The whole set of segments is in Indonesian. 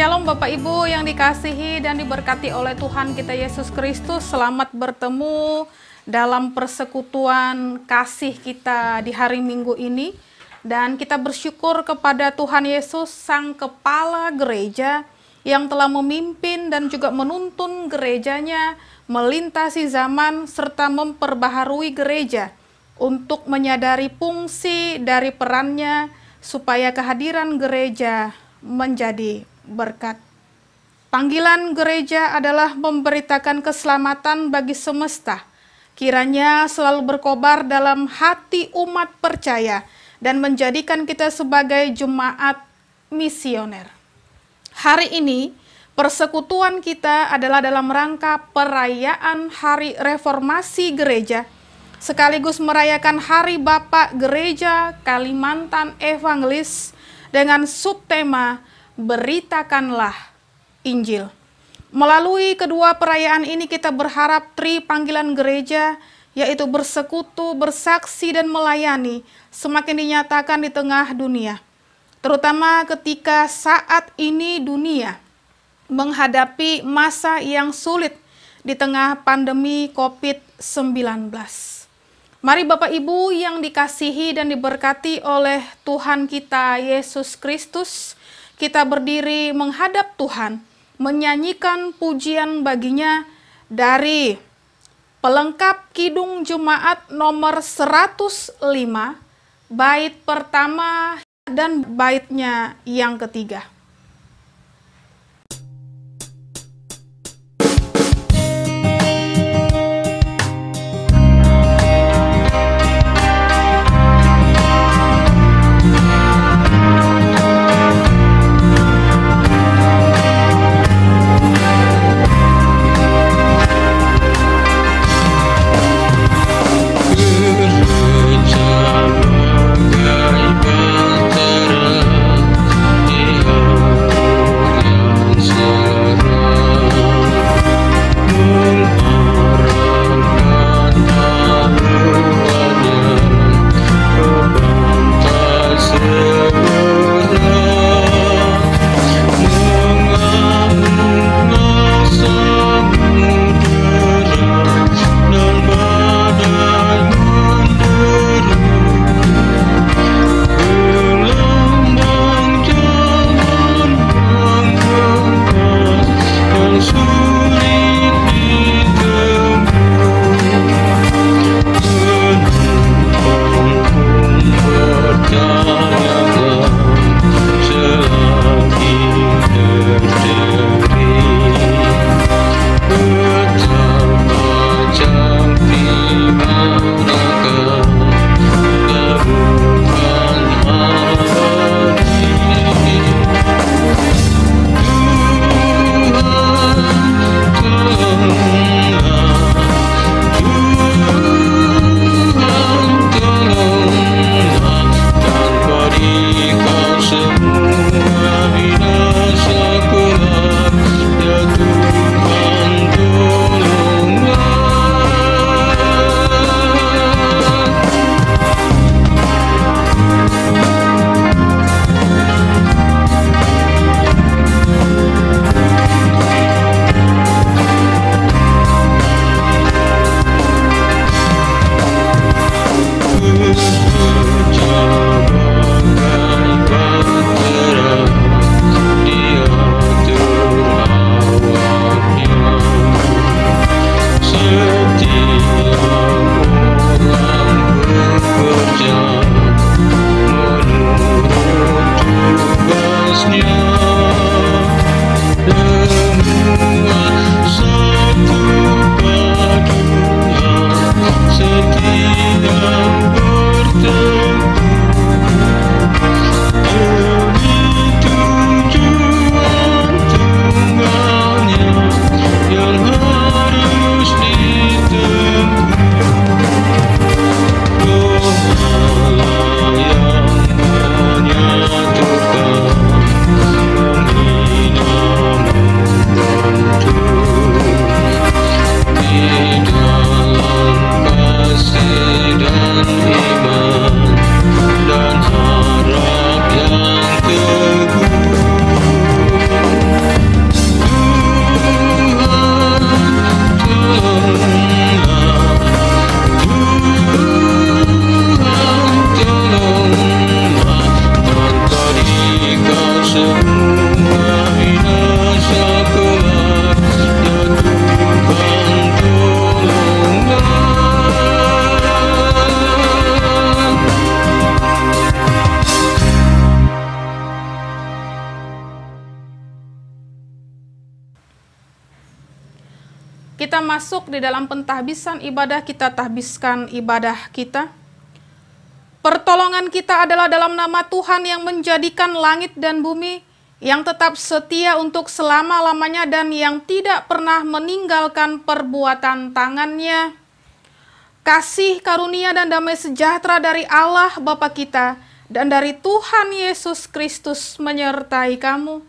Shalom Bapak Ibu yang dikasihi dan diberkati oleh Tuhan kita Yesus Kristus. Selamat bertemu dalam persekutuan kasih kita di hari Minggu ini. Dan kita bersyukur kepada Tuhan Yesus, Sang Kepala Gereja, yang telah memimpin dan juga menuntun gerejanya melintasi zaman serta memperbaharui gereja untuk menyadari fungsi dari perannya supaya kehadiran gereja menjadi berkat. Panggilan gereja adalah memberitakan keselamatan bagi semesta. Kiranya selalu berkobar dalam hati umat percaya dan menjadikan kita sebagai jemaat misioner. Hari ini persekutuan kita adalah dalam rangka perayaan Hari Reformasi Gereja, sekaligus merayakan Hari Bapak Gereja Kalimantan Evangelis dengan subtema Beritakanlah Injil. Melalui kedua perayaan ini kita berharap panggilan gereja, yaitu bersekutu, bersaksi, dan melayani, semakin dinyatakan di tengah dunia. Terutama ketika saat ini dunia menghadapi masa yang sulit di tengah pandemi COVID-19. Mari Bapak Ibu yang dikasihi dan diberkati oleh Tuhan kita Yesus Kristus, kita berdiri menghadap Tuhan, menyanyikan pujian baginya dari pelengkap Kidung Jemaat nomor 105, bait pertama dan baitnya yang ketiga. Bagai bentara di kita masuk di dalam pentahbisan ibadah, kita tahbiskan ibadah kita. Pertolongan kita adalah dalam nama Tuhan yang menjadikan langit dan bumi, yang tetap setia untuk selama-lamanya dan yang tidak pernah meninggalkan perbuatan tangannya. Kasih, karunia, dan damai sejahtera dari Allah Bapa kita dan dari Tuhan Yesus Kristus menyertai kamu.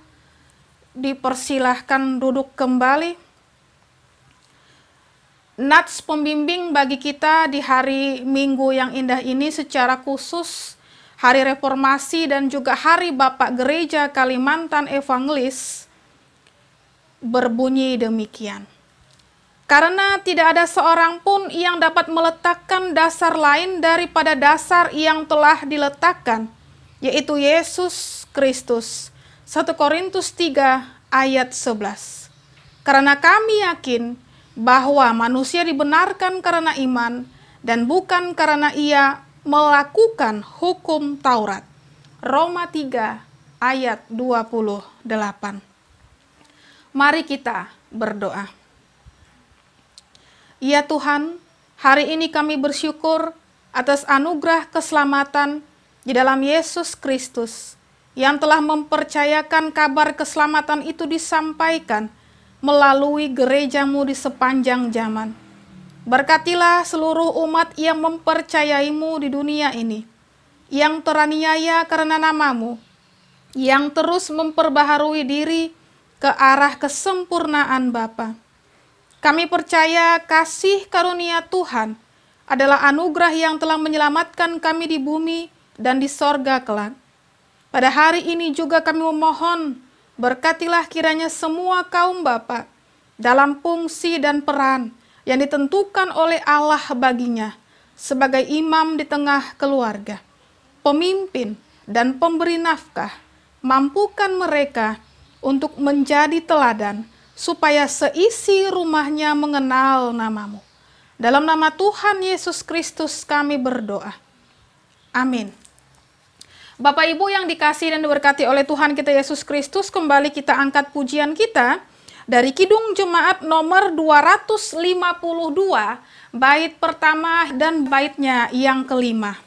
Dipersilahkan duduk kembali. Nats pembimbing bagi kita di hari Minggu yang indah ini secara khusus Hari Reformasi dan juga Hari Bapak Gereja Kalimantan Evangelis berbunyi demikian. Karena tidak ada seorang pun yang dapat meletakkan dasar lain daripada dasar yang telah diletakkan, yaitu Yesus Kristus. 1 Korintus 3 ayat 11. Karena kami yakin bahwa manusia dibenarkan karena iman dan bukan karena ia melakukan hukum Taurat. Roma 3 ayat 28. Mari kita berdoa. Ya Tuhan, hari ini kami bersyukur atas anugerah keselamatan di dalam Yesus Kristus yang telah mempercayakan kabar keselamatan itu disampaikan melalui gerejamu di sepanjang zaman. Berkatilah seluruh umat yang mempercayaimu di dunia ini, yang teraniaya karena namamu, yang terus memperbaharui diri ke arah kesempurnaan Bapa. Kami percaya kasih karunia Tuhan adalah anugerah yang telah menyelamatkan kami di bumi dan di sorga kelak. Pada hari ini juga kami memohon, berkatilah kiranya semua kaum bapa dalam fungsi dan peran yang ditentukan oleh Allah baginya sebagai imam di tengah keluarga, pemimpin dan pemberi nafkah. Mampukan mereka untuk menjadi teladan supaya seisi rumahnya mengenal namamu. Dalam nama Tuhan Yesus Kristus kami berdoa. Amin. Bapak Ibu yang dikasihi dan diberkati oleh Tuhan kita Yesus Kristus, kembali kita angkat pujian kita dari Kidung Jemaat nomor 252, bait pertama dan baitnya yang kelima.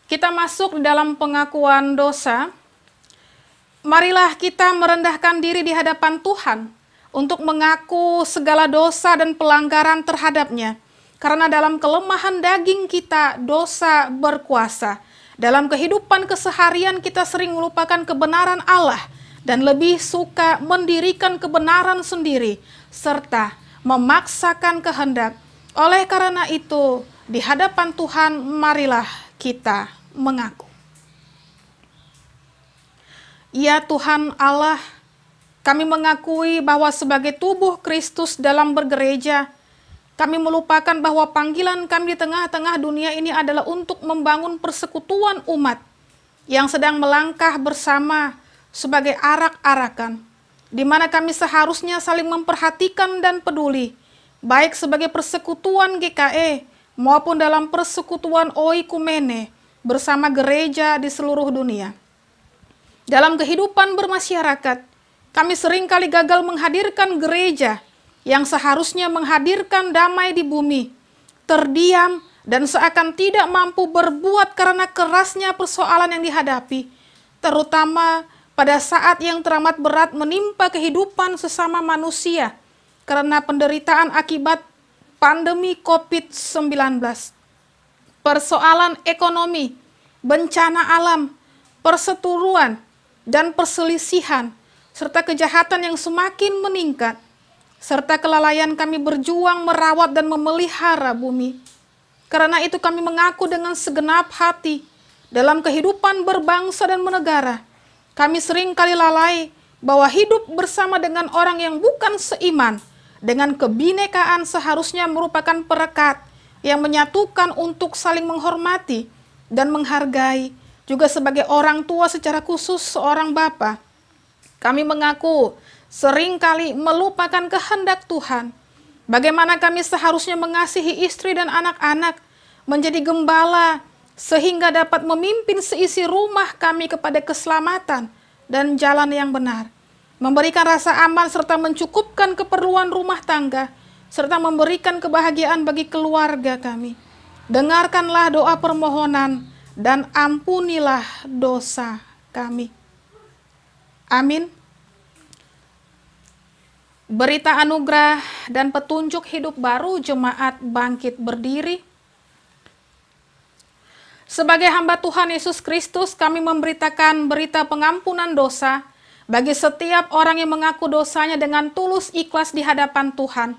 kita masuk di dalam pengakuan dosa. Marilah kita merendahkan diri di hadapan Tuhan untuk mengaku segala dosa dan pelanggaran terhadapnya. Karena dalam kelemahan daging kita, dosa berkuasa. Dalam kehidupan keseharian kita sering melupakan kebenaran Allah dan lebih suka mendirikan kebenaran sendiri serta memaksakan kehendak. Oleh karena itu, di hadapan Tuhan marilah kita mengaku. Ya Tuhan Allah, kami mengakui bahwa sebagai tubuh Kristus dalam bergereja, kami melupakan bahwa panggilan kami di tengah-tengah dunia ini adalah untuk membangun persekutuan umat yang sedang melangkah bersama sebagai arak-arakan, di mana kami seharusnya saling memperhatikan dan peduli, baik sebagai persekutuan GKE maupun dalam persekutuan oikumene bersama gereja di seluruh dunia. Dalam kehidupan bermasyarakat, kami seringkali gagal menghadirkan gereja yang seharusnya menghadirkan damai di bumi, terdiam dan seakan tidak mampu berbuat karena kerasnya persoalan yang dihadapi, terutama pada saat yang teramat berat menimpa kehidupan sesama manusia karena penderitaan akibat pandemi COVID-19, persoalan ekonomi, bencana alam, perseteruan, dan perselisihan, serta kejahatan yang semakin meningkat, serta kelalaian kami berjuang merawat dan memelihara bumi. Karena itu kami mengaku dengan segenap hati, dalam kehidupan berbangsa dan bernegara, kami seringkali lalai bahwa hidup bersama dengan orang yang bukan seiman, dengan kebinekaan seharusnya merupakan perekat yang menyatukan untuk saling menghormati dan menghargai, juga sebagai orang tua secara khusus seorang bapa. Kami mengaku seringkali melupakan kehendak Tuhan. Bagaimana kami seharusnya mengasihi istri dan anak-anak, menjadi gembala, sehingga dapat memimpin seisi rumah kami kepada keselamatan dan jalan yang benar. Memberikan rasa aman serta mencukupkan keperluan rumah tangga, serta memberikan kebahagiaan bagi keluarga kami. Dengarkanlah doa permohonan dan ampunilah dosa kami. Amin. Berita anugerah dan petunjuk hidup baru Jemaat Bangkit Berdiri. Sebagai hamba Tuhan Yesus Kristus, kami memberitakan berita pengampunan dosa bagi setiap orang yang mengaku dosanya dengan tulus ikhlas di hadapan Tuhan.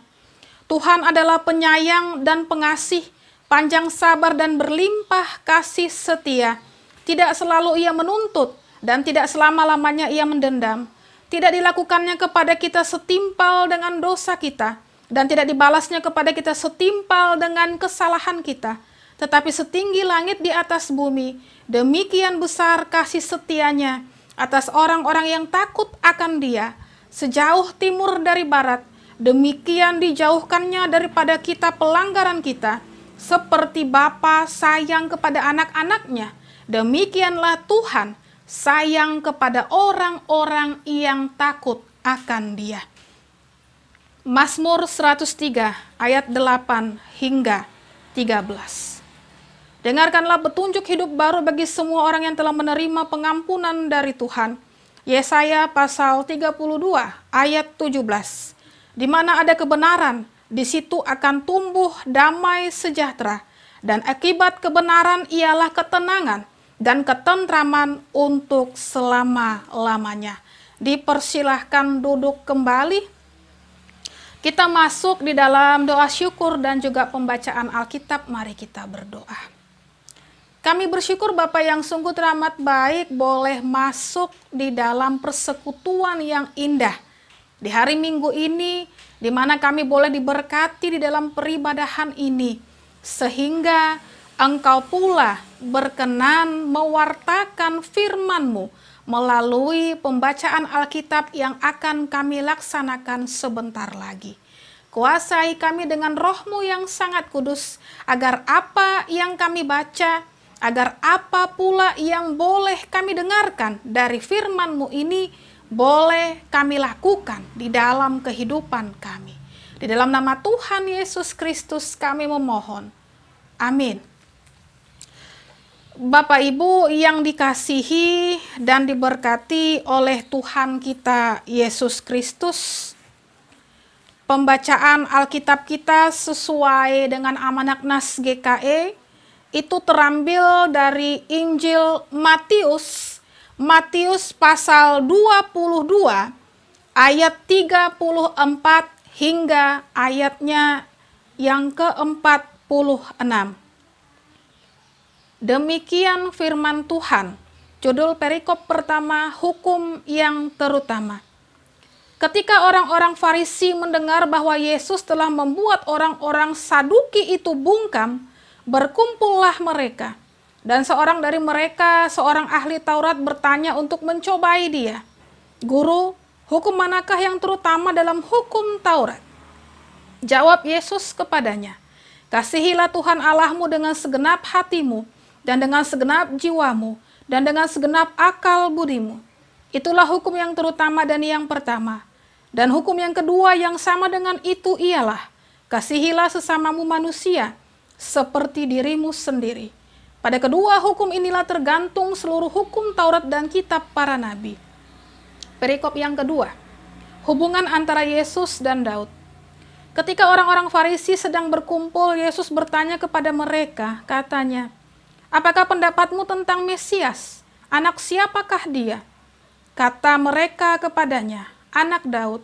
Tuhan adalah penyayang dan pengasih, panjang sabar dan berlimpah kasih setia. Tidak selalu ia menuntut dan tidak selama-lamanya ia mendendam. Tidak dilakukannya kepada kita setimpal dengan dosa kita dan tidak dibalasnya kepada kita setimpal dengan kesalahan kita. Tetapi setinggi langit di atas bumi, demikian besar kasih setianya atas orang-orang yang takut akan Dia. Sejauh timur dari barat, demikian dijauhkannya daripada kita pelanggaran kita. Seperti Bapa sayang kepada anak-anaknya, demikianlah Tuhan sayang kepada orang-orang yang takut akan Dia. Mazmur 103 ayat 8 hingga 13. Dengarkanlah petunjuk hidup baru bagi semua orang yang telah menerima pengampunan dari Tuhan. Yesaya pasal 32 ayat 17. Di mana ada kebenaran, di situ akan tumbuh damai sejahtera, dan akibat kebenaran ialah ketenangan dan ketentraman untuk selama-lamanya. Dipersilahkan duduk kembali. Kita masuk di dalam doa syukur dan juga pembacaan Alkitab. Mari kita berdoa. Kami bersyukur Bapa yang sungguh teramat baik boleh masuk di dalam persekutuan yang indah di hari Minggu ini, di mana kami boleh diberkati di dalam peribadahan ini, sehingga Engkau pula berkenan mewartakan firman-Mu melalui pembacaan Alkitab yang akan kami laksanakan sebentar lagi. Kuasai kami dengan Roh-Mu yang sangat kudus, agar apa yang kami baca, agar apa pula yang boleh kami dengarkan dari firman-Mu ini boleh kami lakukan di dalam kehidupan kami. Di dalam nama Tuhan Yesus Kristus kami memohon. Amin. Bapak Ibu yang dikasihi dan diberkati oleh Tuhan kita Yesus Kristus, pembacaan Alkitab kita sesuai dengan amanat Nas GKE itu terambil dari Injil Matius, Matius pasal 22 ayat 34 hingga ayatnya yang ke-46. Demikian firman Tuhan. Judul perikop pertama, hukum yang terutama. Ketika orang-orang Farisi mendengar bahwa Yesus telah membuat orang-orang Saduki itu bungkam, berkumpullah mereka. Dan seorang dari mereka, seorang ahli Taurat, bertanya untuk mencobai dia. Guru, hukum manakah yang terutama dalam hukum Taurat? Jawab Yesus kepadanya, kasihilah Tuhan Allahmu dengan segenap hatimu, dan dengan segenap jiwamu, dan dengan segenap akal budimu. Itulah hukum yang terutama dan yang pertama. Dan hukum yang kedua yang sama dengan itu ialah, kasihilah sesamamu manusia, seperti dirimu sendiri. Pada kedua hukum inilah tergantung seluruh hukum Taurat dan kitab para nabi. Perikop yang kedua, hubungan antara Yesus dan Daud. Ketika orang-orang Farisi sedang berkumpul, Yesus bertanya kepada mereka, katanya, apakah pendapatmu tentang Mesias? Anak siapakah dia? Kata mereka kepadanya, anak Daud.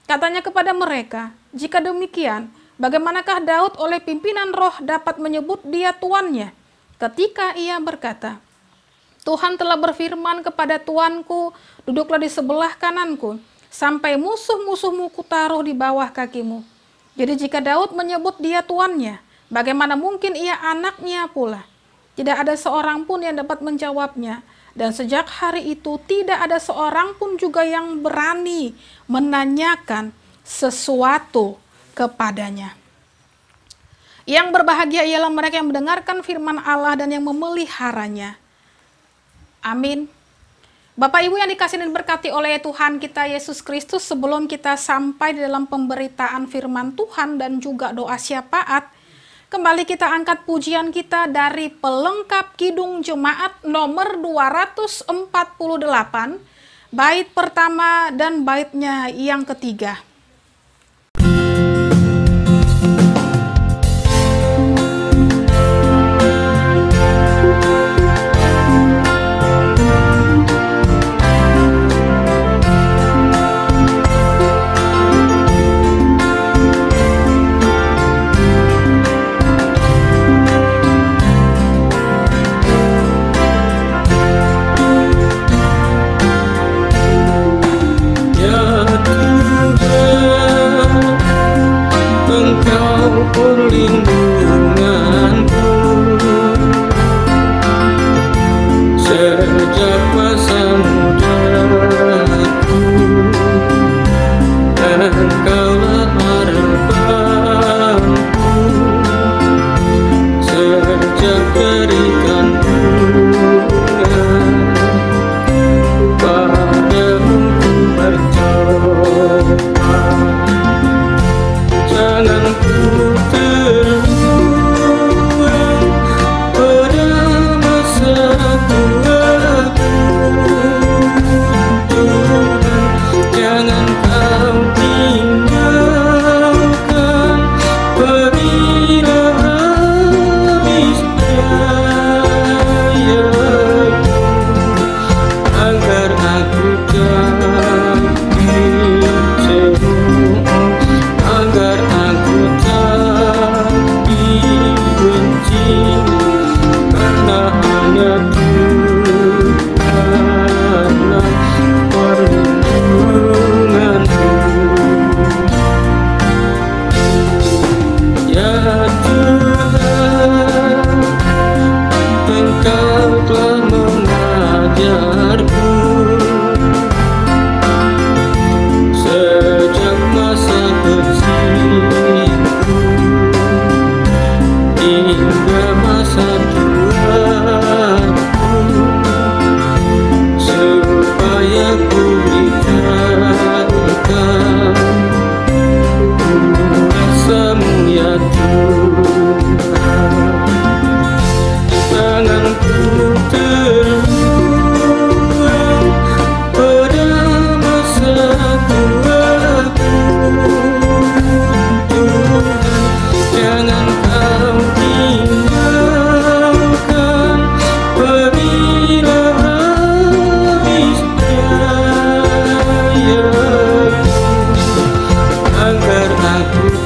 Katanya kepada mereka, jika demikian, bagaimanakah Daud oleh pimpinan roh dapat menyebut dia tuannya? Ketika ia berkata, Tuhan telah berfirman kepada tuanku, duduklah di sebelah kananku, sampai musuh-musuhmu kutaruh di bawah kakimu. Jadi jika Daud menyebut dia tuannya, bagaimana mungkin ia anaknya pula? Tidak ada seorang pun yang dapat menjawabnya. Dan sejak hari itu tidak ada seorang pun juga yang berani menanyakan sesuatu kepadanya. Yang berbahagia ialah mereka yang mendengarkan firman Allah dan yang memeliharanya. Amin. Bapak Ibu yang dikasihi dan diberkati oleh Tuhan kita Yesus Kristus, sebelum kita sampai di dalam pemberitaan firman Tuhan dan juga doa syafaat, kembali kita angkat pujian kita dari pelengkap Kidung Jemaat nomor 248, bait pertama dan baitnya yang ketiga. Perlindunganku sejak masa mudaku, Engkaulah harapanku sejak dari kandungan. Padamu ku berdoa, jangan ku terluka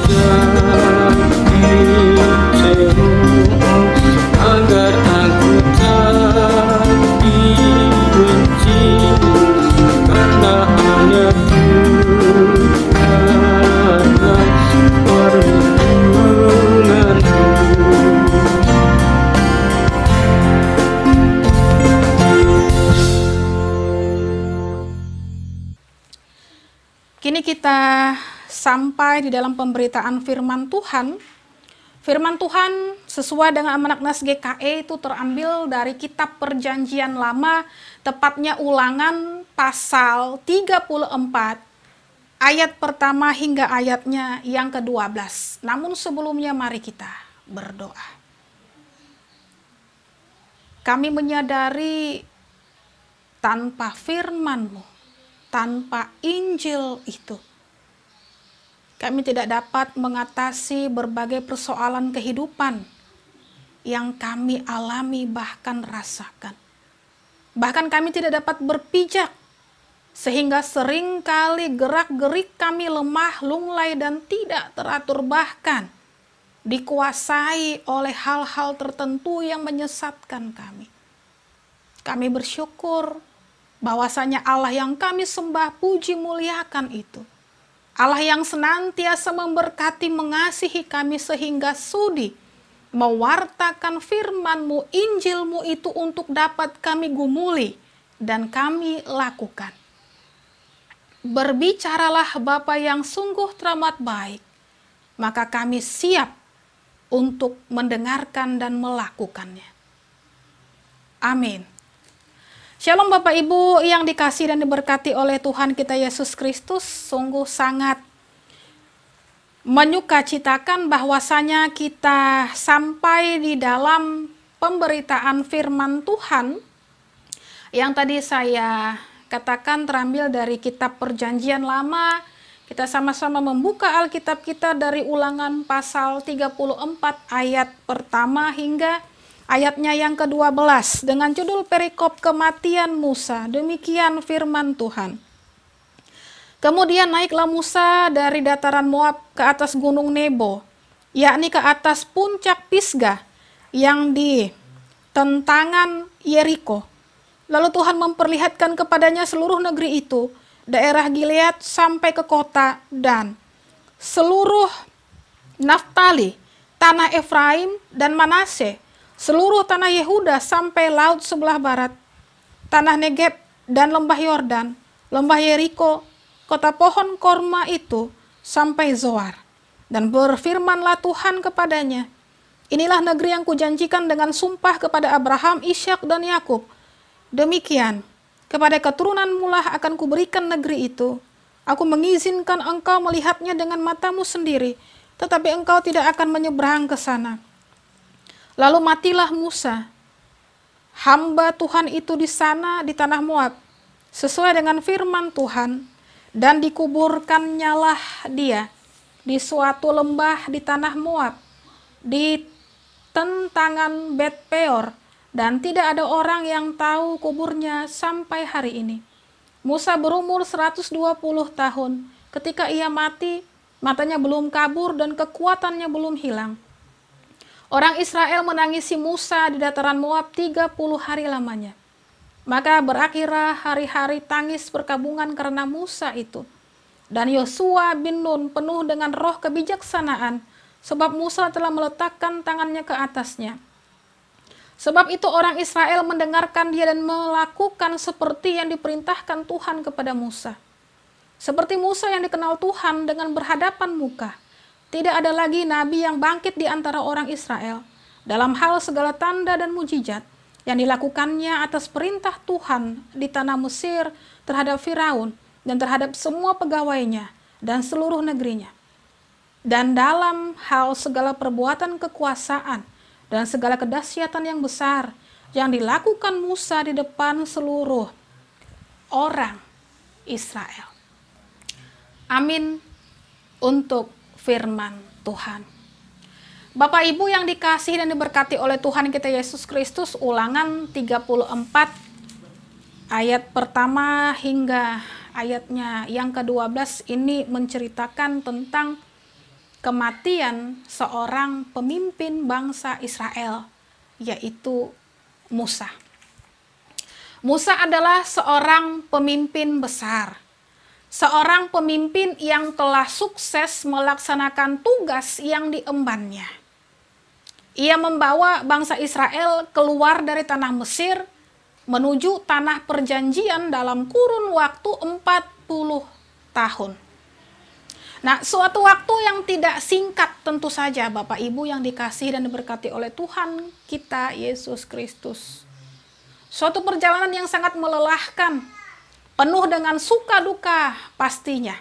jadi cemburu, agar aku tak dibenci, karena hanya Tuhanlah perlindunganku. Kini kita sampai di dalam pemberitaan firman Tuhan. Firman Tuhan sesuai dengan Almanak Nas GKE itu terambil dari kitab Perjanjian Lama, tepatnya Ulangan pasal 34, ayat pertama hingga ayatnya yang ke-12. Namun sebelumnya mari kita berdoa. Kami menyadari tanpa firman-Mu, tanpa Injil itu, kami tidak dapat mengatasi berbagai persoalan kehidupan yang kami alami bahkan rasakan. Bahkan kami tidak dapat berpijak, sehingga seringkali gerak-gerik kami lemah, lunglai, dan tidak teratur, bahkan dikuasai oleh hal-hal tertentu yang menyesatkan kami. Kami bersyukur bahwasanya Allah yang kami sembah, puji, muliakan itu, Allah yang senantiasa memberkati, mengasihi kami sehingga sudi mewartakan firman-Mu, Injil-Mu itu untuk dapat kami gumuli dan kami lakukan. Berbicaralah Bapa yang sungguh teramat baik, maka kami siap untuk mendengarkan dan melakukannya. Amin. Shalom Bapak Ibu yang dikasihi dan diberkati oleh Tuhan kita Yesus Kristus. Sungguh sangat menyukacitakan bahwasanya kita sampai di dalam pemberitaan firman Tuhan yang tadi saya katakan terambil dari kitab Perjanjian Lama. Kita sama-sama membuka Alkitab kita dari Ulangan pasal 34 ayat pertama hingga ayatnya yang ke-12 dengan judul perikop kematian Musa. Demikian firman Tuhan. Kemudian naiklah Musa dari dataran Moab ke atas gunung Nebo, yakni ke atas puncak Pisgah yang di tentangan Yeriko. Lalu Tuhan memperlihatkan kepadanya seluruh negeri itu, daerah Gilead sampai ke kota Dan, seluruh Naftali, tanah Efraim dan Manase, seluruh tanah Yehuda sampai laut sebelah barat, tanah Negeb dan lembah Yordan, lembah Yeriko, kota pohon korma itu sampai Zoar. Dan berfirmanlah Tuhan kepadanya, inilah negeri yang kujanjikan dengan sumpah kepada Abraham, Ishak dan Yakub. Demikian, kepada keturunanmu lah akan kuberikan negeri itu. Aku mengizinkan engkau melihatnya dengan matamu sendiri, tetapi engkau tidak akan menyeberang ke sana. Lalu matilah Musa, hamba Tuhan itu di sana di tanah Moab, sesuai dengan firman Tuhan, dan dikuburkannyalah dia di suatu lembah di tanah Moab, di tentangan Bet Peor, dan tidak ada orang yang tahu kuburnya sampai hari ini. Musa berumur 120 tahun, ketika ia mati, matanya belum kabur dan kekuatannya belum hilang. Orang Israel menangisi Musa di dataran Moab 30 hari lamanya. Maka berakhirlah hari-hari tangis perkabungan karena Musa itu. Dan Yosua bin Nun penuh dengan roh kebijaksanaan, sebab Musa telah meletakkan tangannya ke atasnya. Sebab itu orang Israel mendengarkan dia dan melakukan seperti yang diperintahkan Tuhan kepada Musa. Seperti Musa yang dikenal Tuhan dengan berhadapan muka, tidak ada lagi nabi yang bangkit di antara orang Israel dalam hal segala tanda dan mujizat yang dilakukannya atas perintah Tuhan di tanah Mesir terhadap Firaun dan terhadap semua pegawainya dan seluruh negerinya. Dan dalam hal segala perbuatan kekuasaan dan segala kedahsyatan yang besar yang dilakukan Musa di depan seluruh orang Israel. Amin untuk firman Tuhan. Bapak Ibu yang dikasihi dan diberkati oleh Tuhan kita Yesus Kristus, Ulangan 34 ayat pertama hingga ayatnya yang ke-12 ini menceritakan tentang kematian seorang pemimpin bangsa Israel, yaitu Musa. Musa adalah seorang pemimpin besar, seorang pemimpin yang telah sukses melaksanakan tugas yang diembannya. Ia membawa bangsa Israel keluar dari tanah Mesir menuju tanah perjanjian dalam kurun waktu 40 tahun. Nah, suatu waktu yang tidak singkat tentu saja Bapak Ibu yang dikasihi dan diberkati oleh Tuhan kita Yesus Kristus. Suatu perjalanan yang sangat melelahkan, penuh dengan suka duka pastinya.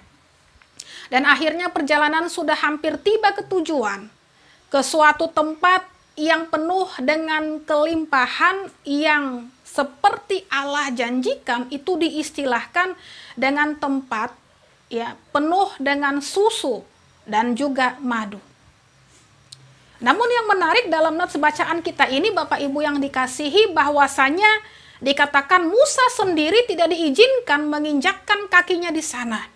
Dan akhirnya perjalanan sudah hampir tiba ke tujuan, ke suatu tempat yang penuh dengan kelimpahan yang seperti Allah janjikan. Itu diistilahkan dengan tempat ya penuh dengan susu dan juga madu. Namun yang menarik dalam nats bacaan kita ini Bapak Ibu yang dikasihi, bahwasanya dikatakan Musa sendiri tidak diizinkan menginjakkan kakinya di sana.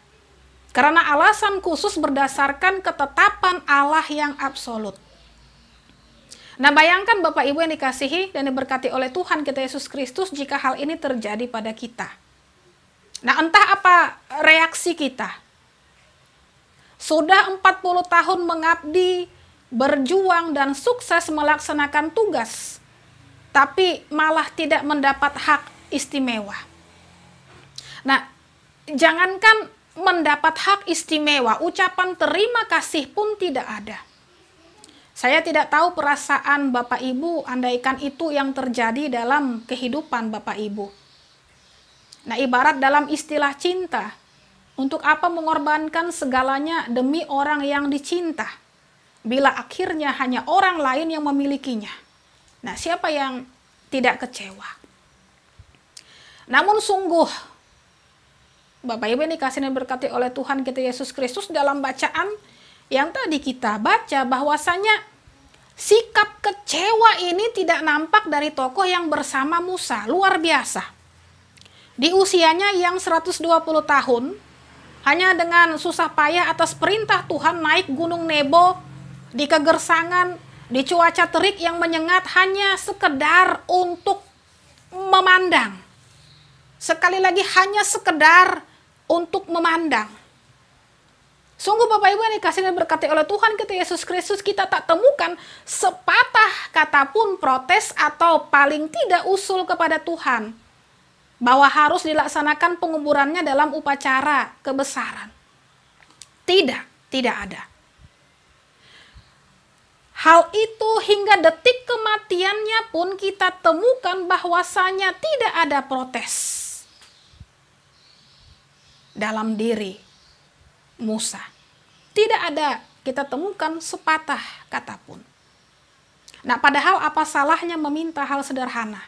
Karena alasan khusus berdasarkan ketetapan Allah yang absolut. Nah, bayangkan Bapak Ibu yang dikasihi dan diberkati oleh Tuhan kita Yesus Kristus jika hal ini terjadi pada kita. Nah, entah apa reaksi kita. Sudah 40 tahun mengabdi, berjuang dan sukses melaksanakan tugas, tapi malah tidak mendapat hak istimewa. Nah, jangankan mendapat hak istimewa, ucapan terima kasih pun tidak ada. Saya tidak tahu perasaan Bapak Ibu andaikan itu yang terjadi dalam kehidupan Bapak Ibu. Nah, ibarat dalam istilah cinta, untuk apa mengorbankan segalanya demi orang yang dicinta, bila akhirnya hanya orang lain yang memilikinya. Nah, siapa yang tidak kecewa? Namun sungguh, Bapak Ibu yang dikasihi dan diberkati oleh Tuhan kita Yesus Kristus, dalam bacaan yang tadi kita baca, bahwasanya sikap kecewa ini tidak nampak dari tokoh yang bersama Musa. Luar biasa. Di usianya yang 120 tahun, hanya dengan susah payah atas perintah Tuhan naik gunung Nebo, di kegersangan, di cuaca terik yang menyengat, hanya sekedar untuk memandang. Sekali lagi, hanya sekedar untuk memandang. Sungguh Bapak Ibu yang dikasihi dan diberkati oleh Tuhan kita Yesus Kristus, kita tak temukan sepatah kata pun protes atau paling tidak usul kepada Tuhan bahwa harus dilaksanakan penguburannya dalam upacara kebesaran. Tidak ada. Hal itu hingga detik kematiannya pun kita temukan bahwasanya tidak ada protes dalam diri Musa. Tidak ada kita temukan sepatah kata pun. Nah, padahal apa salahnya meminta hal sederhana,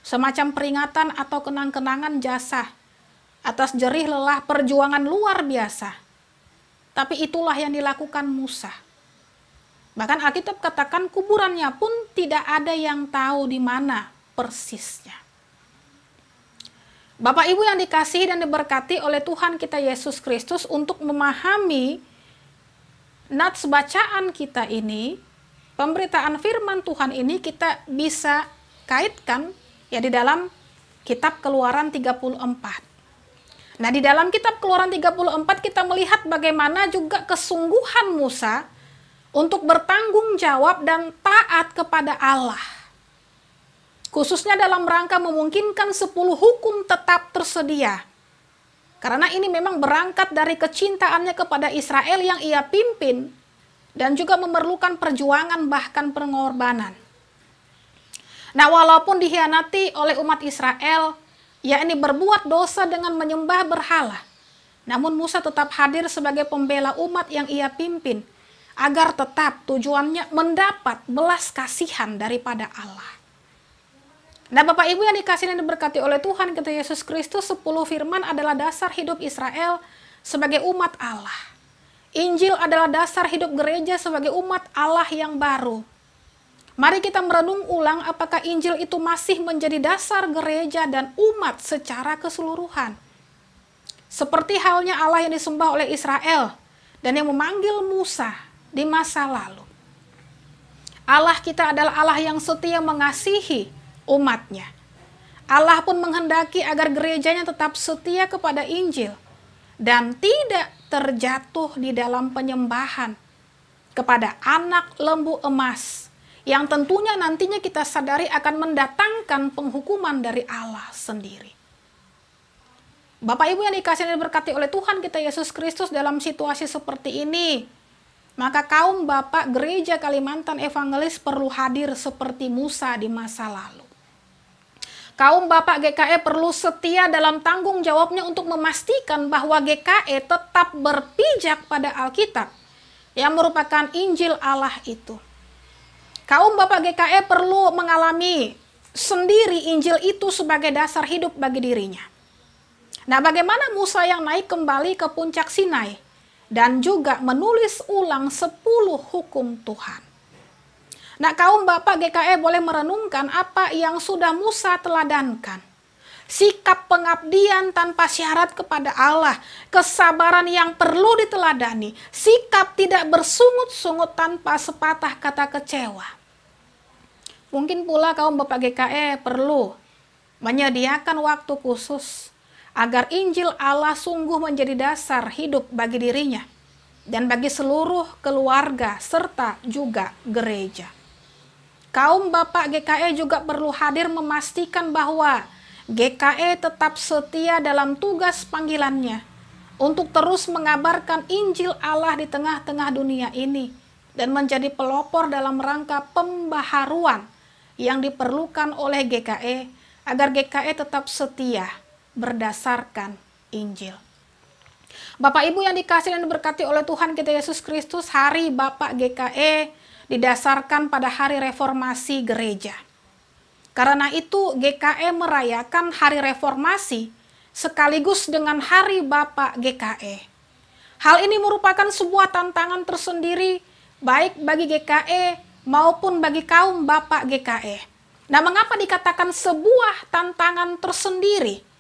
semacam peringatan atau kenang-kenangan jasa atas jerih lelah perjuangan luar biasa. Tapi itulah yang dilakukan Musa. Bahkan Alkitab katakan kuburannya pun tidak ada yang tahu di mana persisnya. Bapak Ibu yang dikasihi dan diberkati oleh Tuhan kita Yesus Kristus, untuk memahami nats bacaan kita ini, pemberitaan firman Tuhan ini, kita bisa kaitkan ya di dalam kitab Keluaran 34. Nah, di dalam kitab Keluaran 34 kita melihat bagaimana juga kesungguhan Musa untuk bertanggung jawab dan taat kepada Allah. Khususnya dalam rangka memungkinkan 10 hukum tetap tersedia. Karena ini memang berangkat dari kecintaannya kepada Israel yang ia pimpin dan juga memerlukan perjuangan bahkan pengorbanan. Nah, walaupun dikhianati oleh umat Israel, yakni berbuat dosa dengan menyembah berhala, namun Musa tetap hadir sebagai pembela umat yang ia pimpin, agar tetap tujuannya mendapat belas kasihan daripada Allah. Nah, Bapak Ibu yang dikasihi dan diberkati oleh Tuhan kita Yesus Kristus, 10 firman adalah dasar hidup Israel sebagai umat Allah. Injil adalah dasar hidup gereja sebagai umat Allah yang baru. Mari kita merenung ulang apakah Injil itu masih menjadi dasar gereja dan umat secara keseluruhan. Seperti halnya Allah yang disembah oleh Israel dan yang memanggil Musa di masa lalu. Allah kita adalah Allah yang setia mengasihi umatnya. Allah pun menghendaki agar gerejanya tetap setia kepada Injil dan tidak terjatuh di dalam penyembahan kepada anak lembu emas yang tentunya nantinya kita sadari akan mendatangkan penghukuman dari Allah sendiri. Bapak Ibu yang dikasihi dan diberkati oleh Tuhan kita Yesus Kristus, dalam situasi seperti ini, maka kaum Bapak Gereja Kalimantan Evangelis perlu hadir seperti Musa di masa lalu. Kaum Bapak GKE perlu setia dalam tanggung jawabnya untuk memastikan bahwa GKE tetap berpijak pada Alkitab yang merupakan Injil Allah itu. Kaum Bapak GKE perlu mengalami sendiri Injil itu sebagai dasar hidup bagi dirinya. Nah, bagaimana Musa yang naik kembali ke puncak Sinai dan juga menulis ulang 10 hukum Tuhan. Nah, kaum Bapak GKE boleh merenungkan apa yang sudah Musa teladankan. Sikap pengabdian tanpa syarat kepada Allah, kesabaran yang perlu diteladani, sikap tidak bersungut-sungut tanpa sepatah kata kecewa. Mungkin pula kaum Bapak GKE perlu menyediakan waktu khusus agar Injil Allah sungguh menjadi dasar hidup bagi dirinya dan bagi seluruh keluarga serta juga gereja. Kaum Bapak GKE juga perlu hadir memastikan bahwa GKE tetap setia dalam tugas panggilannya untuk terus mengabarkan Injil Allah di tengah-tengah dunia ini dan menjadi pelopor dalam rangka pembaharuan yang diperlukan oleh GKE agar GKE tetap setia berdasarkan Injil. Bapak Ibu yang dikasihi dan diberkati oleh Tuhan kita Yesus Kristus, Hari Bapak GKE didasarkan pada hari reformasi gereja. Karena itu GKE merayakan hari reformasi sekaligus dengan Hari Bapak GKE. Hal ini merupakan sebuah tantangan tersendiri baik bagi GKE maupun bagi kaum Bapak GKE. Nah, mengapa dikatakan sebuah tantangan tersendiri?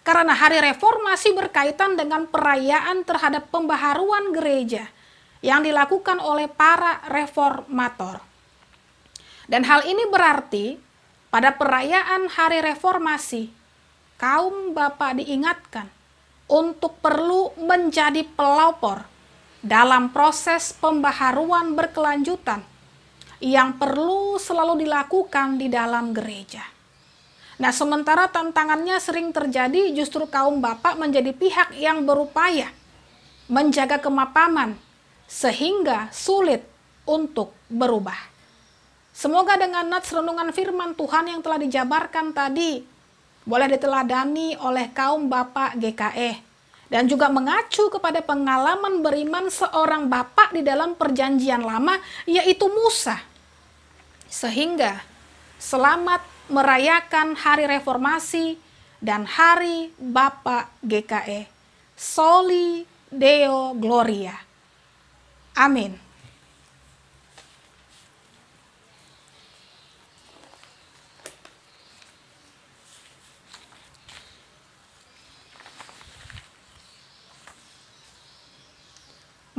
Karena hari reformasi berkaitan dengan perayaan terhadap pembaharuan gereja yang dilakukan oleh para reformator. Dan hal ini berarti pada perayaan hari reformasi, kaum Bapak diingatkan untuk perlu menjadi pelopor dalam proses pembaharuan berkelanjutan yang perlu selalu dilakukan di dalam gereja. Nah, sementara tantangannya sering terjadi justru kaum Bapak menjadi pihak yang berupaya menjaga kemapanan sehingga sulit untuk berubah. Semoga dengan nats renungan firman Tuhan yang telah dijabarkan tadi boleh diteladani oleh kaum Bapak GKE dan juga mengacu kepada pengalaman beriman seorang Bapak di dalam perjanjian lama, yaitu Musa. Sehingga selamat merayakan hari reformasi dan Hari Bapak GKE. Soli Deo Gloria. Amin.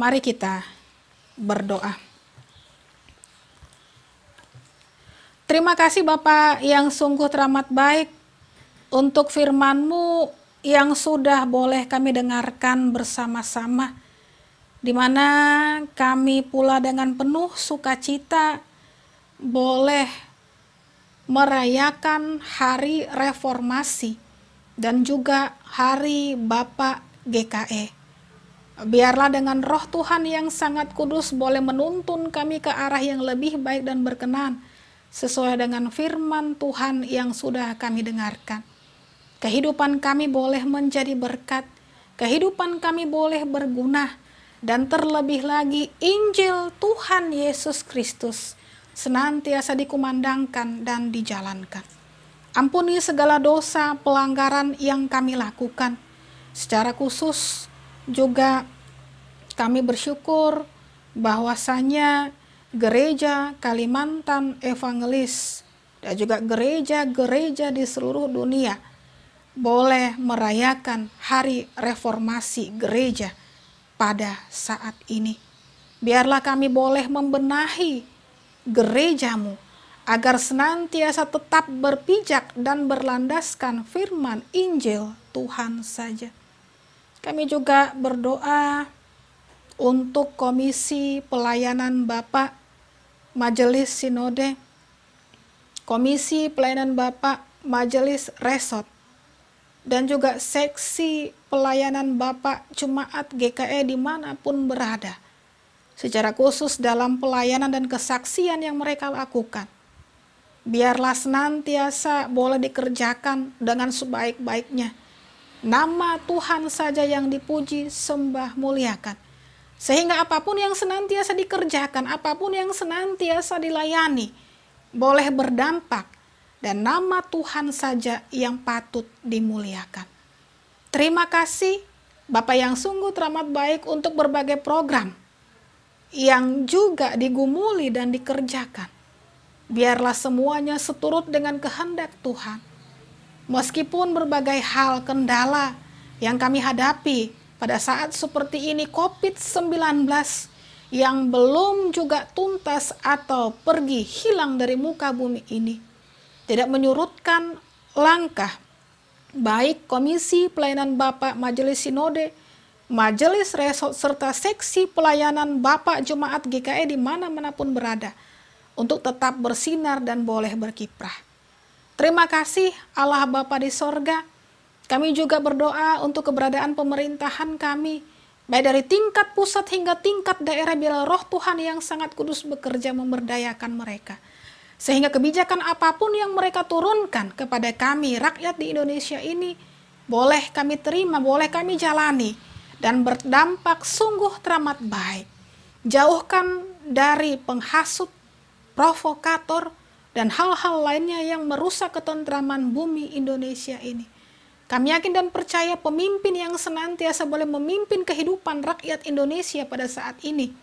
Mari kita berdoa. Terima kasih Bapak yang sungguh teramat baik untuk firman-Mu yang sudah boleh kami dengarkan bersama-sama, di mana kami pula dengan penuh sukacita boleh merayakan hari reformasi dan juga Hari Bapak GKE. Biarlah dengan roh Tuhan yang sangat kudus boleh menuntun kami ke arah yang lebih baik dan berkenan sesuai dengan firman Tuhan yang sudah kami dengarkan. Kehidupan kami boleh menjadi berkat, kehidupan kami boleh berguna, dan terlebih lagi Injil Tuhan Yesus Kristus senantiasa dikumandangkan dan dijalankan. Ampuni segala dosa pelanggaran yang kami lakukan. Secara khusus juga kami bersyukur bahwasanya Gereja Kalimantan Evangelis dan juga gereja-gereja di seluruh dunia boleh merayakan Hari Reformasi Gereja pada saat ini. Biarlah kami boleh membenahi gerejamu agar senantiasa tetap berpijak dan berlandaskan firman Injil Tuhan saja. Kami juga berdoa untuk Komisi Pelayanan Bapak Majelis Sinode, Komisi Pelayanan Bapak Majelis Resort, dan juga Seksi Pelayanan Bapak Jemaat GKE dimanapun berada, secara khusus dalam pelayanan dan kesaksian yang mereka lakukan. Biarlah senantiasa boleh dikerjakan dengan sebaik-baiknya. Nama Tuhan saja yang dipuji, sembah, muliakan. Sehingga apapun yang senantiasa dikerjakan, apapun yang senantiasa dilayani, boleh berdampak dan nama Tuhan saja yang patut dimuliakan. Terima kasih Bapak yang sungguh teramat baik untuk berbagai program yang juga digumuli dan dikerjakan. Biarlah semuanya seturut dengan kehendak Tuhan. Meskipun berbagai hal kendala yang kami hadapi pada saat seperti ini, COVID-19 yang belum juga tuntas atau pergi hilang dari muka bumi ini, tidak menyurutkan langkah baik Komisi Pelayanan Bapak Majelis Sinode, Majelis Resort, serta Seksi Pelayanan Bapak Jemaat GKE di mana-manapun berada, untuk tetap bersinar dan boleh berkiprah. Terima kasih Allah Bapa di sorga. Kami juga berdoa untuk keberadaan pemerintahan kami, baik dari tingkat pusat hingga tingkat daerah, biarlah roh Tuhan yang sangat kudus bekerja memberdayakan mereka. Sehingga kebijakan apapun yang mereka turunkan kepada kami, rakyat di Indonesia ini, boleh kami terima, boleh kami jalani, dan berdampak sungguh teramat baik. Jauhkan dari penghasut, provokator, dan hal-hal lainnya yang merusak ketentraman bumi Indonesia ini. Kami yakin dan percaya pemimpin yang senantiasa boleh memimpin kehidupan rakyat Indonesia pada saat ini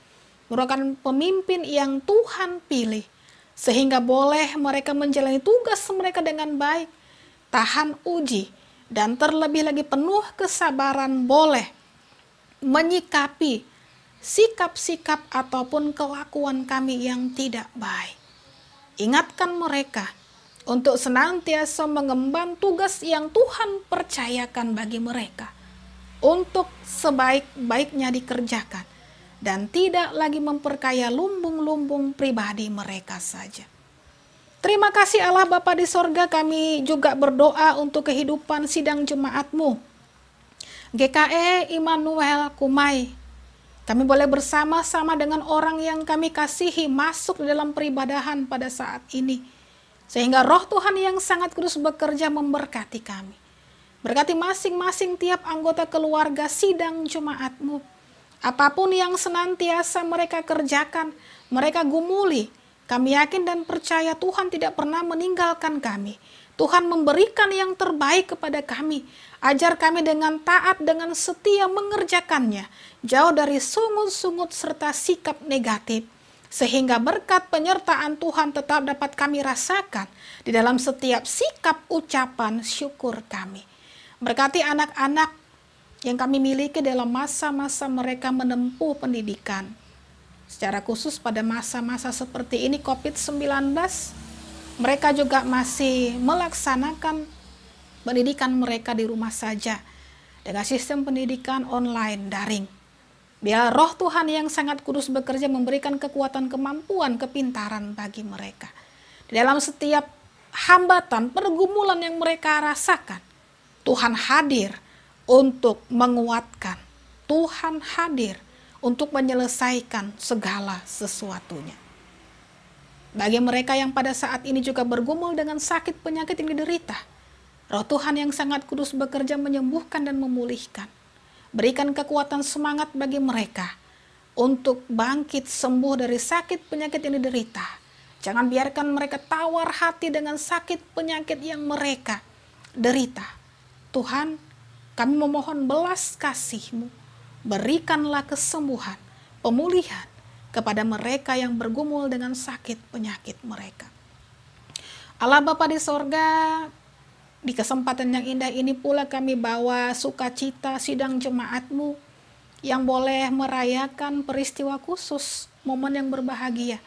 merupakan pemimpin yang Tuhan pilih, sehingga boleh mereka menjalani tugas mereka dengan baik, tahan uji, dan terlebih lagi penuh kesabaran boleh menyikapi sikap-sikap ataupun kelakuan kami yang tidak baik. Ingatkan mereka untuk senantiasa mengemban tugas yang Tuhan percayakan bagi mereka, untuk sebaik-baiknya dikerjakan, dan tidak lagi memperkaya lumbung-lumbung pribadi mereka saja. Terima kasih Allah Bapa di sorga. Kami juga berdoa untuk kehidupan sidang jemaat-Mu GKE Immanuel Kumai. Kami boleh bersama-sama dengan orang yang kami kasihi masuk di dalam peribadahan pada saat ini. Sehingga roh Tuhan yang sangat kudus bekerja memberkati kami. Berkati masing-masing tiap anggota keluarga sidang jemaat-Mu. Apapun yang senantiasa mereka kerjakan, mereka gumuli. Kami yakin dan percaya Tuhan tidak pernah meninggalkan kami. Tuhan memberikan yang terbaik kepada kami. Ajar kami dengan taat, dengan setia mengerjakannya, jauh dari sungut-sungut serta sikap negatif, sehingga berkat penyertaan Tuhan tetap dapat kami rasakan di dalam setiap sikap ucapan syukur kami. Berkati anak-anak yang kami miliki dalam masa-masa mereka menempuh pendidikan, secara khusus pada masa-masa seperti ini COVID-19, mereka juga masih melaksanakan pendidikan mereka di rumah saja dengan sistem pendidikan online daring. Biar roh Tuhan yang sangat kudus bekerja memberikan kekuatan, kemampuan, kepintaran bagi mereka. Di dalam setiap hambatan, pergumulan yang mereka rasakan, Tuhan hadir untuk menguatkan. Tuhan hadir untuk menyelesaikan segala sesuatunya. Bagi mereka yang pada saat ini juga bergumul dengan sakit penyakit yang diderita, roh Tuhan yang sangat kudus bekerja menyembuhkan dan memulihkan. Berikan kekuatan semangat bagi mereka untuk bangkit sembuh dari sakit penyakit yang diderita. Jangan biarkan mereka tawar hati dengan sakit penyakit yang mereka derita. Tuhan, kami memohon belas kasih-Mu. Berikanlah kesembuhan, pemulihan kepada mereka yang bergumul dengan sakit penyakit mereka. Allah Bapa di sorga, di kesempatan yang indah ini pula kami bawa sukacita sidang jemaat-Mu yang boleh merayakan peristiwa khusus, momen yang berbahagia,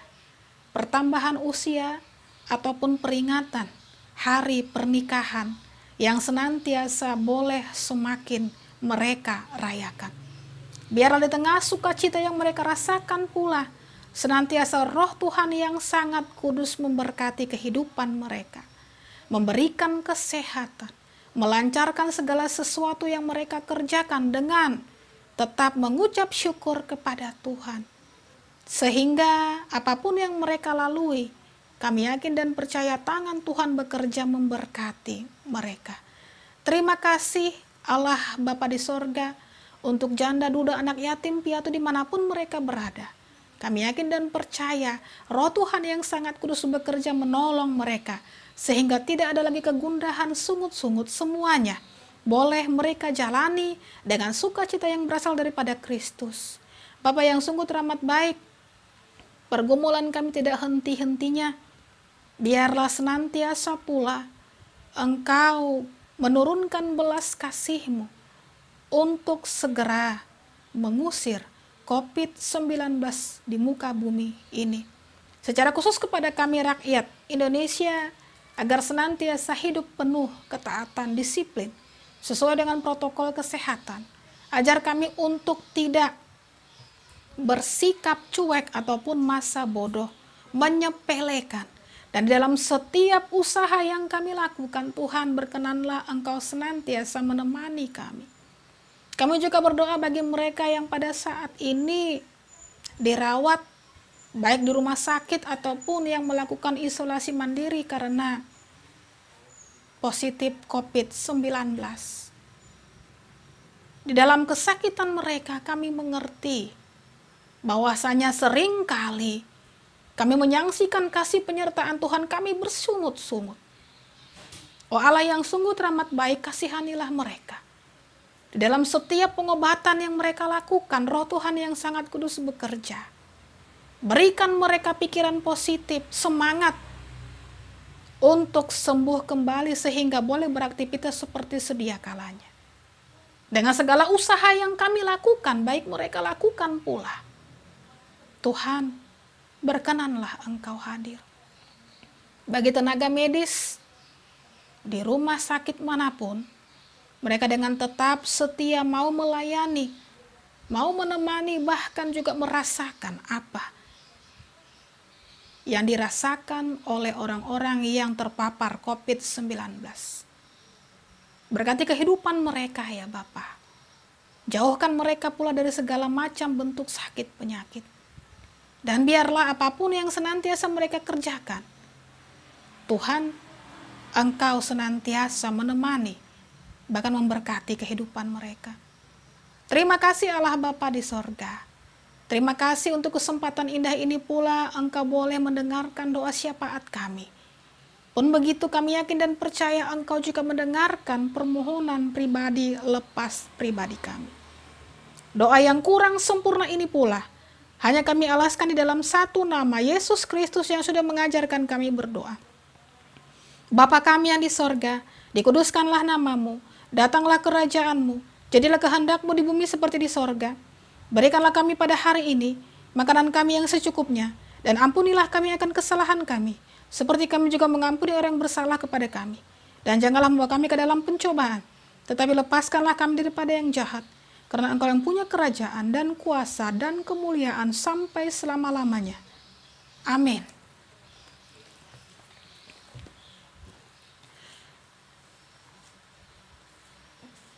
pertambahan usia, ataupun peringatan hari pernikahan yang senantiasa boleh semakin mereka rayakan. Biarlah di tengah sukacita yang mereka rasakan pula, senantiasa roh Tuhan yang sangat kudus memberkati kehidupan mereka, memberikan kesehatan, melancarkan segala sesuatu yang mereka kerjakan dengan tetap mengucap syukur kepada Tuhan. Sehingga apapun yang mereka lalui, kami yakin dan percaya tangan Tuhan bekerja memberkati mereka. Terima kasih Allah Bapa di sorga untuk janda, duda, anak yatim, piatu dimanapun mereka berada. Kami yakin dan percaya roh Tuhan yang sangat kudus bekerja menolong mereka, sehingga tidak ada lagi kegundahan, sungut-sungut, semuanya boleh mereka jalani dengan sukacita yang berasal daripada Kristus. Bapa yang sungguh teramat baik, pergumulan kami tidak henti-hentinya. Biarlah senantiasa pula Engkau menurunkan belas kasih-Mu untuk segera mengusir COVID-19 di muka bumi ini. Secara khusus kepada kami rakyat Indonesia, agar senantiasa hidup penuh ketaatan disiplin sesuai dengan protokol kesehatan. Ajar kami untuk tidak bersikap cuek ataupun masa bodoh, menyepelekan. Dan dalam setiap usaha yang kami lakukan, Tuhan berkenanlah Engkau senantiasa menemani kami. Kami juga berdoa bagi mereka yang pada saat ini dirawat, baik di rumah sakit ataupun yang melakukan isolasi mandiri karena positif COVID-19. Di dalam kesakitan mereka kami mengerti bahwasanya seringkali kami menyaksikan kasih penyertaan Tuhan, kami bersungut-sungut. Oh Allah yang sungguh teramat baik, kasihanilah mereka. Di dalam setiap pengobatan yang mereka lakukan, roh Tuhan yang sangat kudus bekerja. Berikan mereka pikiran positif, semangat untuk sembuh kembali sehingga boleh beraktivitas seperti sedia kalanya. Dengan segala usaha yang kami lakukan, baik mereka lakukan pula, Tuhan, berkenanlah Engkau hadir. Bagi tenaga medis di rumah sakit manapun, mereka dengan tetap setia mau melayani, mau menemani, bahkan juga merasakan apa yang dirasakan oleh orang-orang yang terpapar COVID-19. Berkati kehidupan mereka ya Bapa. Jauhkan mereka pula dari segala macam bentuk sakit penyakit. Dan biarlah apapun yang senantiasa mereka kerjakan, Tuhan, Engkau senantiasa menemani, bahkan memberkati kehidupan mereka. Terima kasih Allah Bapa di sorga. Terima kasih untuk kesempatan indah ini pula Engkau boleh mendengarkan doa syafaat kami. Pun begitu kami yakin dan percaya Engkau juga mendengarkan permohonan pribadi lepas pribadi kami. Doa yang kurang sempurna ini pula hanya kami alaskan di dalam satu nama, Yesus Kristus yang sudah mengajarkan kami berdoa. Bapa kami yang di sorga, dikuduskanlah namamu, datanglah kerajaan-Mu, jadilah kehendak-Mu di bumi seperti di sorga. Berikanlah kami pada hari ini makanan kami yang secukupnya, dan ampunilah kami akan kesalahan kami, seperti kami juga mengampuni orang yang bersalah kepada kami. Dan janganlah membawa kami ke dalam pencobaan, tetapi lepaskanlah kami daripada yang jahat. Karena Engkau yang punya kerajaan dan kuasa dan kemuliaan sampai selama-lamanya. Amin.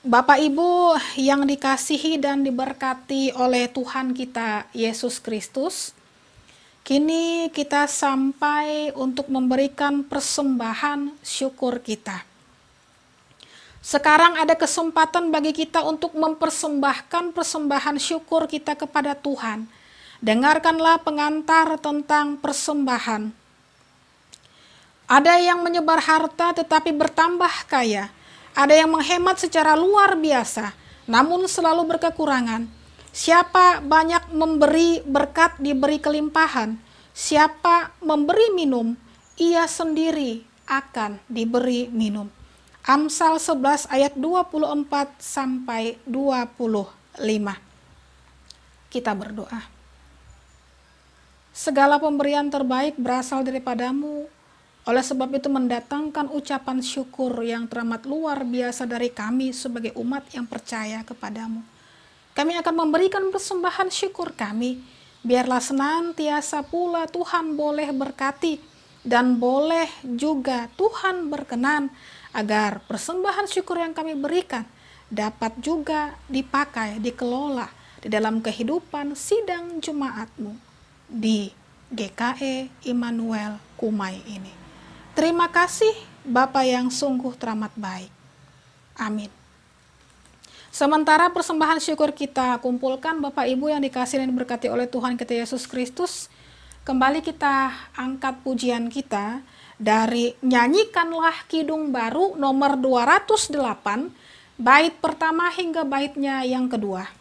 Bapak Ibu yang dikasihi dan diberkati oleh Tuhan kita Yesus Kristus, kini kita sampai untuk memberikan persembahan syukur kita. Sekarang ada kesempatan bagi kita untuk mempersembahkan persembahan syukur kita kepada Tuhan. Dengarkanlah pengantar tentang persembahan. Ada yang menyebar harta tetapi bertambah kaya. Ada yang menghemat secara luar biasa, namun selalu berkekurangan. Siapa banyak memberi, berkat diberi kelimpahan. Siapa memberi minum, ia sendiri akan diberi minum. Amsal 11 ayat 24 sampai 25. Kita berdoa. Segala pemberian terbaik berasal daripadamu, oleh sebab itu mendatangkan ucapan syukur yang teramat luar biasa dari kami sebagai umat yang percaya kepadamu. Kami akan memberikan persembahan syukur kami, biarlah senantiasa pula Tuhan boleh berkati dan boleh juga Tuhan berkenan agar persembahan syukur yang kami berikan dapat juga dipakai, dikelola di dalam kehidupan sidang Jumatmu di GKE Immanuel Kumai ini. Terima kasih Bapa yang sungguh teramat baik. Amin. Sementara persembahan syukur kita kumpulkan, Bapak Ibu yang dikasihi dan diberkati oleh Tuhan kita Yesus Kristus, kembali kita angkat pujian kita dari Nyanyikanlah Kidung Baru nomor 208, bait pertama hingga baitnya yang kedua.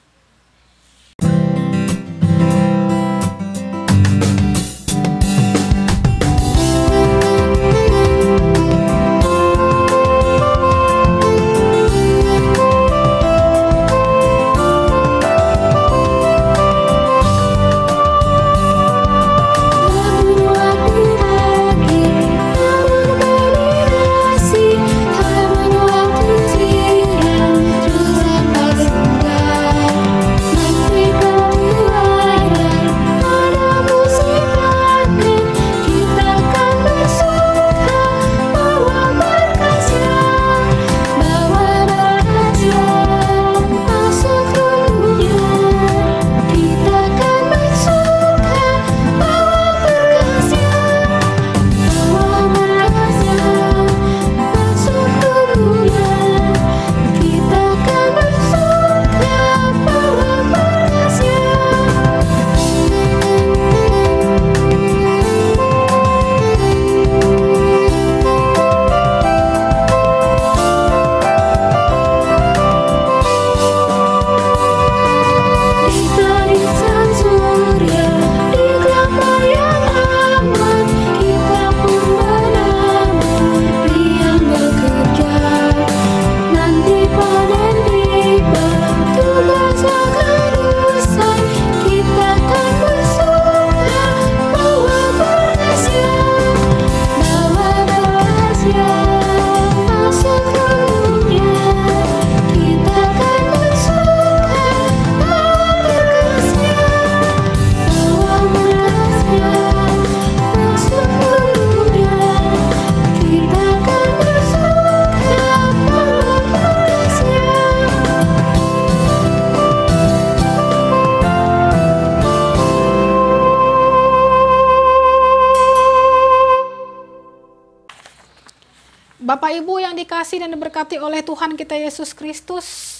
Bapak Ibu yang dikasihi dan diberkati oleh Tuhan kita Yesus Kristus,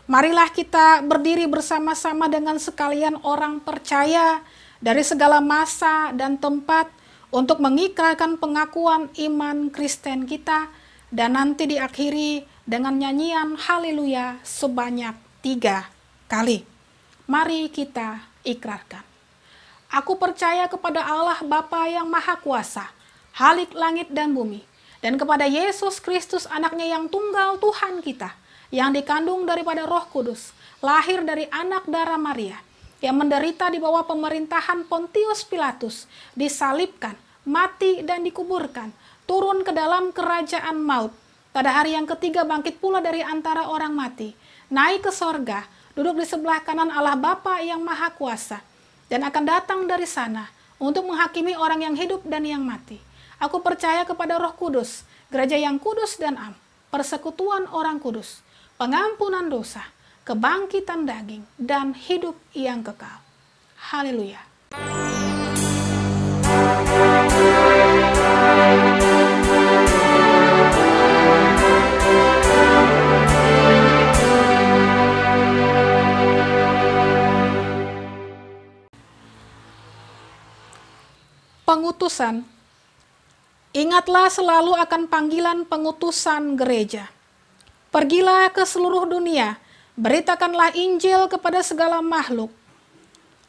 marilah kita berdiri bersama-sama dengan sekalian orang percaya dari segala masa dan tempat untuk mengikrarkan pengakuan iman Kristen kita, dan nanti diakhiri dengan nyanyian haleluya sebanyak 3 kali. Mari kita ikrarkan. Aku percaya kepada Allah Bapa yang Maha Kuasa, Khalik langit dan bumi, dan kepada Yesus Kristus anaknya yang tunggal Tuhan kita, yang dikandung daripada Roh Kudus, lahir dari anak darah Maria, yang menderita di bawah pemerintahan Pontius Pilatus, disalibkan, mati dan dikuburkan, turun ke dalam kerajaan maut, pada hari yang ketiga bangkit pula dari antara orang mati, naik ke sorga, duduk di sebelah kanan Allah Bapa yang Maha Kuasa, dan akan datang dari sana untuk menghakimi orang yang hidup dan yang mati. Aku percaya kepada Roh Kudus, gereja yang kudus dan am, persekutuan orang kudus, pengampunan dosa, kebangkitan daging, dan hidup yang kekal. Haleluya. Pengutusan. Ingatlah selalu akan panggilan pengutusan gereja. Pergilah ke seluruh dunia, beritakanlah Injil kepada segala makhluk.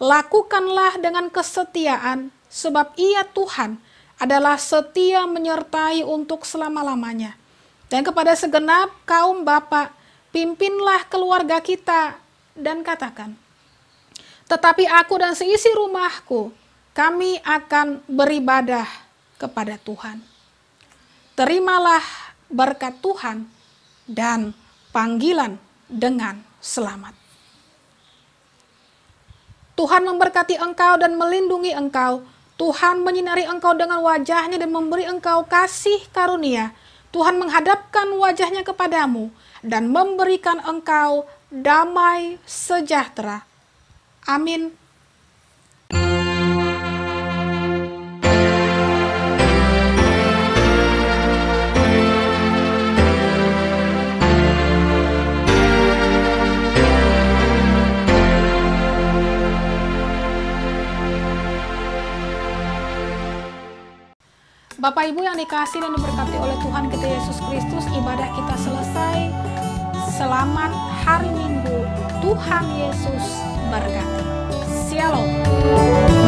Lakukanlah dengan kesetiaan, sebab Ia Tuhan adalah setia menyertai untuk selama-lamanya. Dan kepada segenap kaum bapa, pimpinlah keluarga kita dan katakan, Tetapi aku dan seisi rumahku, kami akan beribadah kepada Tuhan. Terimalah berkat Tuhan dan panggilan dengan selamat. Tuhan memberkati engkau dan melindungi engkau. Tuhan menyinari engkau dengan wajahnya dan memberi engkau kasih karunia. Tuhan menghadapkan wajahnya kepadamu dan memberikan engkau damai sejahtera. Amin. Bapak Ibu yang dikasihi dan diberkati oleh Tuhan kita Yesus Kristus, ibadah kita selesai. Selamat hari Minggu. Tuhan Yesus berkati. Shalom.